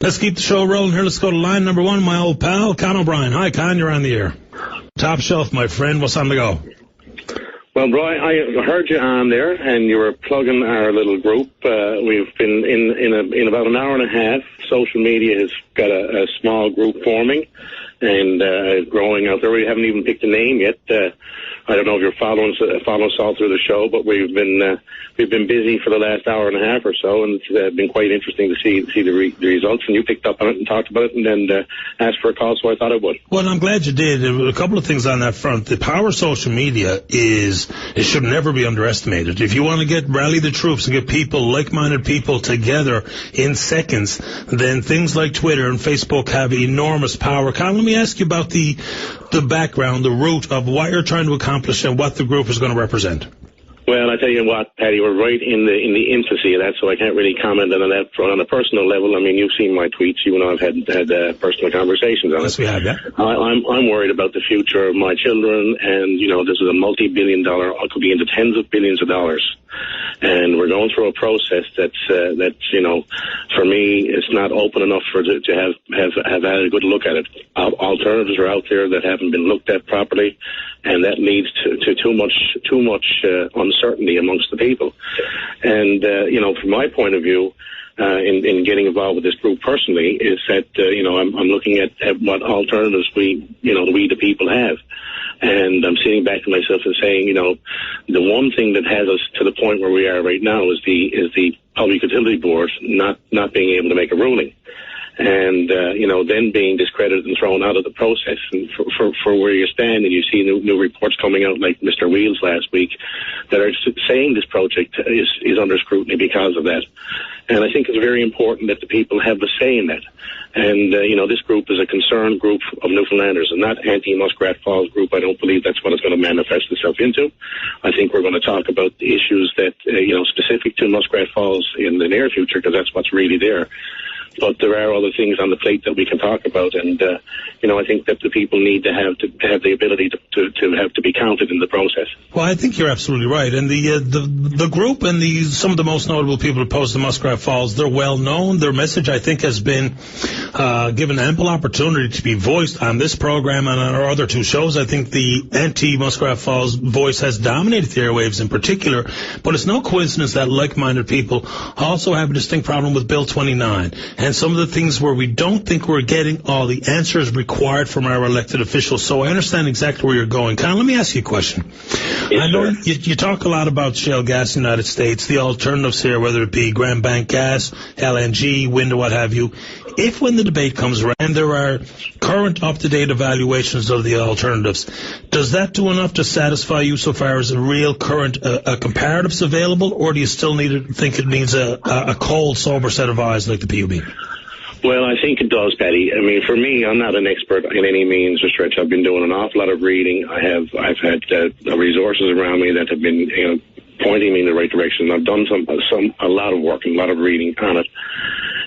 Let's keep the show rolling here. Let's go to line number one, my old pal, Con O'Brien. Hi, Con, you're on the air. Top shelf, my friend. What's on the go? Well, Brian, I heard you on there, and you were plugging our little group. We've been in about an hour and a half. Social media has got a small group forming and growing out there. We haven't even picked a name yet. I don't know if you're following us all through the show, but we've been busy for the last hour and a half or so, and it's been quite interesting to see the results. And you picked up on it and talked about it, and then asked for a call, so I thought I would. Well, I'm glad you did. A couple of things on that front. The power of social media it should never be underestimated. If you want to rally the troops and get people, like-minded people together in seconds, then things like Twitter and Facebook have enormous power. Colin, let me ask you about the background, the root of what you're trying to accomplish and what the group is going to represent. Well, I tell you what, Paddy, we're right in the infancy of that, so I can't really comment on that on a personal level. I mean, you've seen my tweets. You and I have had personal conversations on it. Yes, we have, yeah. I'm worried about the future of my children, and, this is a multi-billion-dollar, it could be into tens of billions of dollars. And we're going through a process that's for me, it's not open enough to have had a good look at it. Alternatives are out there that haven't been looked at properly, and that leads to too much uncertainty amongst the people. And from my point of view, in getting involved with this group personally, is that I'm looking at what alternatives we the people have. And I'm sitting back to myself and saying, the one thing that has us to the point where we are right now is the Public Utility Board not being able to make a ruling. And, then being discredited and thrown out of the process. And for where you stand, and you see new reports coming out like Mr. Wheels last week that are saying this project is under scrutiny because of that. And I think it's very important that the people have a say in that. And, this group is a concerned group of Newfoundlanders and not anti-Muskrat Falls group. I don't believe that's what it's going to manifest itself into. I think we're going to talk about the issues that, specific to Muskrat Falls in the near future, because that's what's really there. But there are other things on the plate that we can talk about, and I think that the people need to have the ability to be counted in the process. Well, I think you're absolutely right, and the group and some of the most notable people opposed to Muskrat Falls, they're well known. Their message, I think, has been given ample opportunity to be voiced on this program and on our other two shows. I think the anti-Muskrat Falls voice has dominated the airwaves in particular, but it's no coincidence that like-minded people also have a distinct problem with Bill 29. And some of the things where we don't think we're getting all the answers required from our elected officials. So I understand exactly where you're going. Con, let me ask you a question. Yes, I know you talk a lot about shale gas in the United States, the alternatives here, whether it be Grand Bank gas, LNG, wind, or what have you. If when the debate comes around and there are current up-to-date evaluations of the alternatives, does that do enough to satisfy you so far as a real current comparatives available, or do you still think it needs a cold, sober set of eyes like the PUB? Well, I think it does, Paddy. I mean, for me, I'm not an expert in any means or stretch. I've been doing an awful lot of reading. I've had resources around me that have been pointing me in the right direction. I've done a lot of work and a lot of reading on it.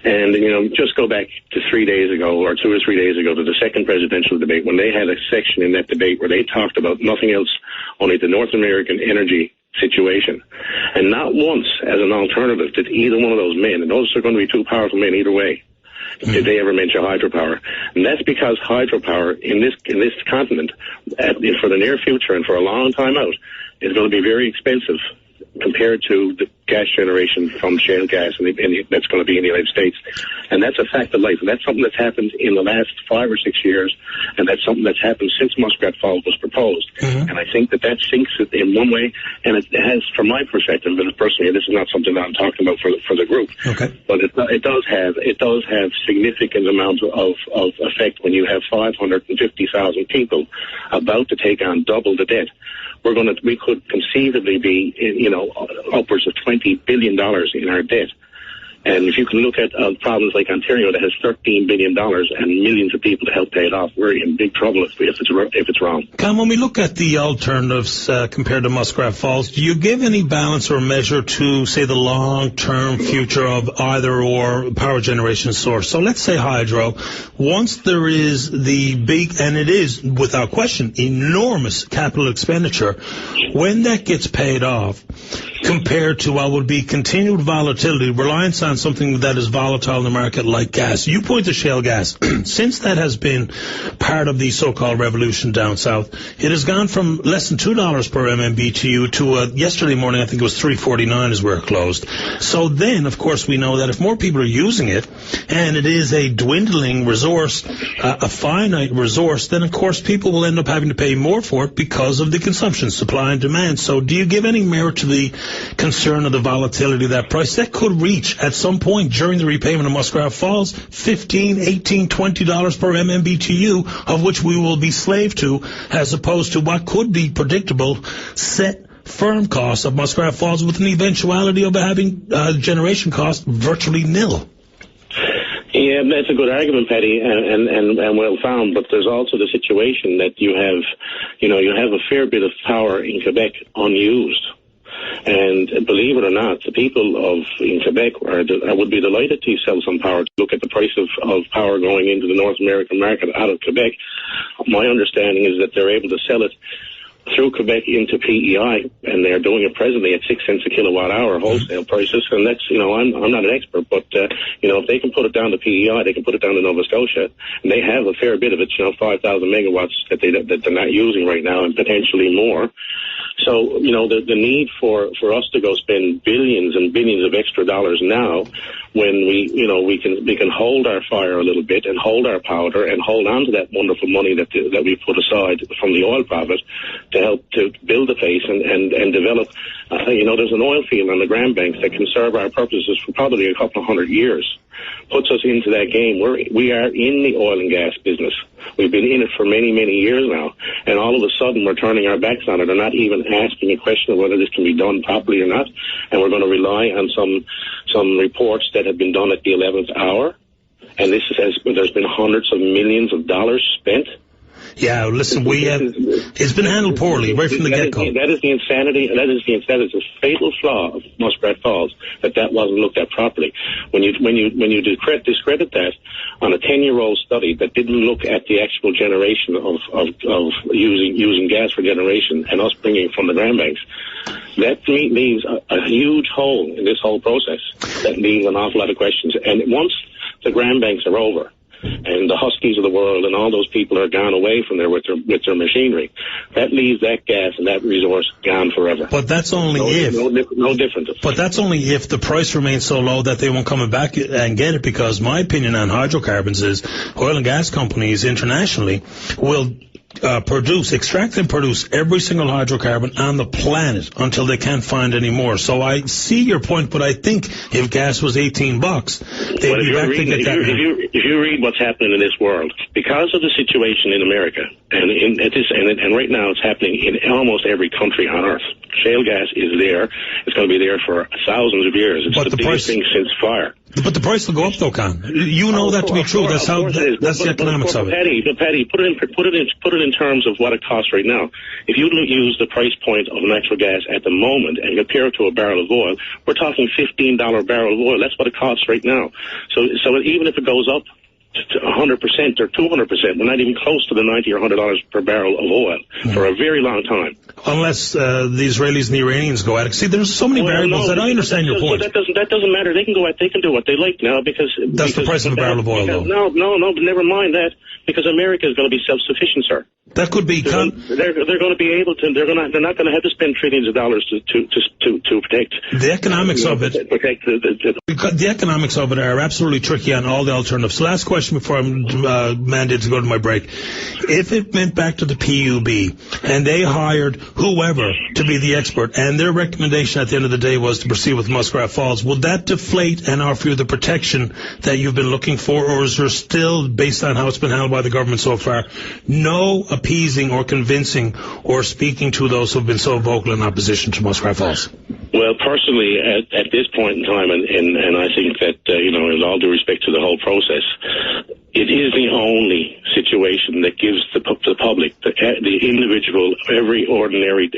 And, just go back to 3 days ago or 2 or 3 days ago to the second presidential debate when they had a section in that debate where they talked about nothing else, only the North American energy situation. And not once as an alternative did either one of those men, and those are going to be two powerful men either way, did they ever mention hydropower. And that's because hydropower in this continent, for the near future and for a long time out, is going to be very expensive compared to the gas generation from shale gas and that's going to be in the United States. And that's a fact of life. And that's something that's happened in the last 5 or 6 years, and that's something that's happened since Muskrat Falls was proposed. Mm-hmm. And I think that sinks it in one way, and it has, from my perspective, and personally, this is not something that I'm talking about for the group, okay, but it does have significant amounts of effect when you have 550,000 people about to take on double the debt. We could conceivably be, upwards of $20 billion in our debt. And if you can look at problems like Ontario that has $13 billion and millions of people to help pay it off, we're in big trouble if it's wrong. Con, when we look at the alternatives compared to Muskrat Falls, do you give any balance or measure to, say, the long-term future of either or power generation source? So let's say hydro. Once there is the big, and it is, without question, enormous capital expenditure, when that gets paid off, compared to what would be continued volatility, reliance on on something that is volatile in the market like gas. You point to shale gas. Since that has been part of the so-called revolution down south, it has gone from less than $2 per MMBTU to yesterday morning, I think it was $3.49 is where it closed. So then, of course, we know that if more people are using it, and it is a dwindling resource, a finite resource, then of course people will end up having to pay more for it because of the consumption, supply and demand. So do you give any merit to the concern of the volatility of that price? That could reach at some point during the repayment of Muskrat Falls $15, $18, $20 per MMBTU, of which we will be slave to, as opposed to what could be predictable, set firm costs of Muskrat Falls with an eventuality of having generation costs virtually nil. Yeah, that's a good argument, Paddy, and well found. But there's also the situation that you have a fair bit of power in Quebec unused. And believe it or not, the people in Quebec would be delighted to sell some power. To look at the price of power going into the North American market out of Quebec. My understanding is that they're able to sell it through Quebec into PEI, and they're doing it presently at 6 cents a kilowatt hour wholesale prices. And that's, I'm not an expert, but, if they can put it down to PEI, they can put it down to Nova Scotia, and they have a fair bit of it, 5,000 megawatts that they're not using right now, and potentially more. So, the need for us to go spend billions and billions of extra dollars now, when we can hold our fire a little bit and hold our powder and hold on to that wonderful money that we put aside from the oil profit to help to build the place and develop. There's an oil field on the Grand Banks that can serve our purposes for probably a couple of 100 years. Puts us into that game. We are in the oil and gas business. We've been in it for many, many years now, and all of a sudden we're turning our backs on it and not even asking a question of whether this can be done properly or not, and we're going to rely on some reports that have been done at the 11th hour, and there's been hundreds of millions of dollars spent. Yeah, listen, it's been handled poorly right from the get-go. That is the insanity, that is a fatal flaw of Muskrat Falls, that wasn't looked at properly. When you discredit that on a 10-year-old study that didn't look at the actual generation of using gas for generation and us bringing it from the Grand Banks, that leaves a huge hole in this whole process. That leaves an awful lot of questions. And once the Grand Banks are over, and the Huskies of the world and all those people are gone away from there with their machinery, that leaves that gas and that resource gone forever. But that's only no different. But that's only if the price remains so low that they won't come back and get it, because my opinion on hydrocarbons is oil and gas companies internationally will extract and produce every single hydrocarbon on the planet until they can't find any more. So I see your point, but I think if gas was $18, they'd be back to get that. If you read what's happening in this world, because of the situation in America, and right now it's happening in almost every country on Earth. Shale gas is there. It's going to be there for thousands of years. It's the biggest thing since fire. But the price will go up, though, Con. You know that to be true. That's the economics of it. Paddy, put it in terms of what it costs right now. If you use the price point of natural gas at the moment and compare it to a barrel of oil, we're talking $15 barrel of oil. That's what it costs right now. So even if it goes up to 100% or 200%, we're not even close to the $90 or $100 per barrel of oil for a very long time. Unless the Israelis and the Iranians go at it. See, there's so many variables that I understand your point. That doesn't matter. They can do what they like now because that's the price of a barrel of oil, though. No, but never mind that, because America is going to be self-sufficient, sir. That could be. They're going to be able to. They're not going to have to spend trillions of dollars to protect the economics of it. Protect the economics of it are absolutely tricky on all the alternatives. So last question before I'm mandated to go to my break. If it went back to the PUB and they hired whoever to be the expert, and their recommendation at the end of the day was to proceed with Muskrat Falls, will that deflate and offer you the protection that you've been looking for, or is there still, based on how it's been handled by the government so far, no appeasing or convincing or speaking to those who have been so vocal in opposition to Muskrat Falls? Well, personally, at this point in time, and I think that, with all due respect to the whole process, it is the only situation situation that gives the public, the individual, everyday ordinary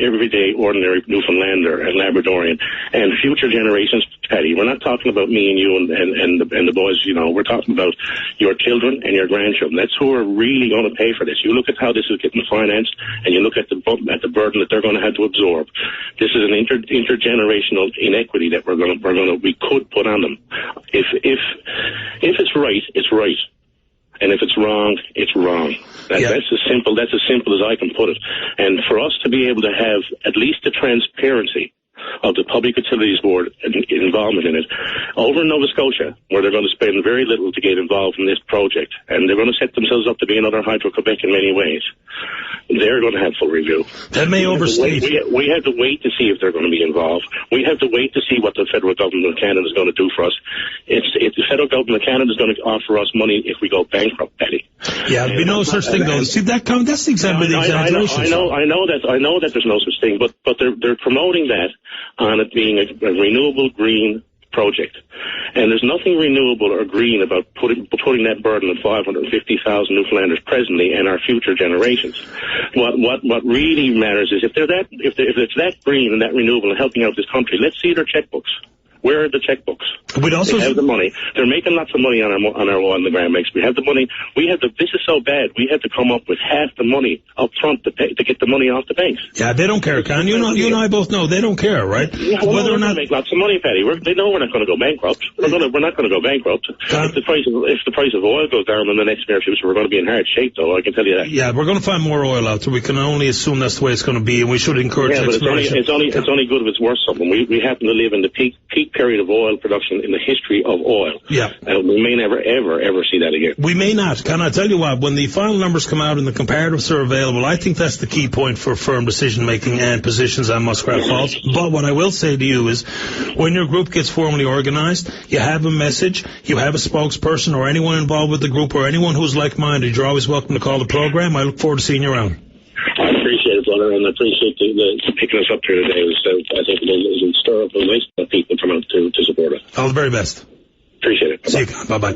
Newfoundlander and Labradorian and future generations, Patty. We're not talking about me and you and the boys, you know. We're talking about your children and your grandchildren. That's who are really going to pay for this. You look at how this is getting financed, and you look at the burden that they're going to have to absorb. This is an intergenerational inequity that we could put on them. If it's right, it's right. And if it's wrong, it's wrong. That's as simple as I can put it. And for us to be able to have at least the transparency of the Public Utilities Board involvement in it, over in Nova Scotia, where they're going to spend very little to get involved in this project, and they're going to set themselves up to be another Hydro-Quebec in many ways. They're going to have full review. That may overstate. We have to wait to see if they're going to be involved. We have to wait to see what the federal government of Canada is going to do for us. If the federal government of Canada is going to offer us money if we go bankrupt, Betty. Yeah, there'd be no such thing, though. See, that's the example. I know that there's no such thing, but they're promoting that on it being a renewable green project. And there's nothing renewable or green about putting that burden of 550,000 Newfoundlanders presently and our future generations. What really matters is if it's that green and that renewable and helping out this country, let's see their checkbooks. Where are the checkbooks? They have the money. They're making lots of money on our oil in the ground mix. We have the money. This is so bad. We have to come up with half the money up front to get the money off the banks. Yeah, they don't care, Con. You and I both know they don't care, right? Yeah, whether or not they make lots of money, Patty. They know we're not going to go bankrupt. We're not going to go bankrupt. If the price of oil goes down in the next near future, we're going to be in hard shape, though. I can tell you that. Yeah, we're going to find more oil out there. We can only assume that's the way it's going to be, and we should encourage exploration. It's only good if it's worth something. We happen to live in the peak period of oil production in the history of oil. Yeah. And we may never, ever see that again. We may not. Can I tell you what? When the final numbers come out and the comparatives are available, I think that's the key point for firm decision-making and positions on Muskrat Falls. But what I will say to you is, when your group gets formally organized, you have a message, you have a spokesperson or anyone involved with the group or anyone who's like-minded, you're always welcome to call the program. I look forward to seeing you around. I appreciate it, brother, and I appreciate the picking us up here today. I think it'll stir up a nice people come out to support us. All the very best. Appreciate it. Bye-bye. See you. Bye-bye.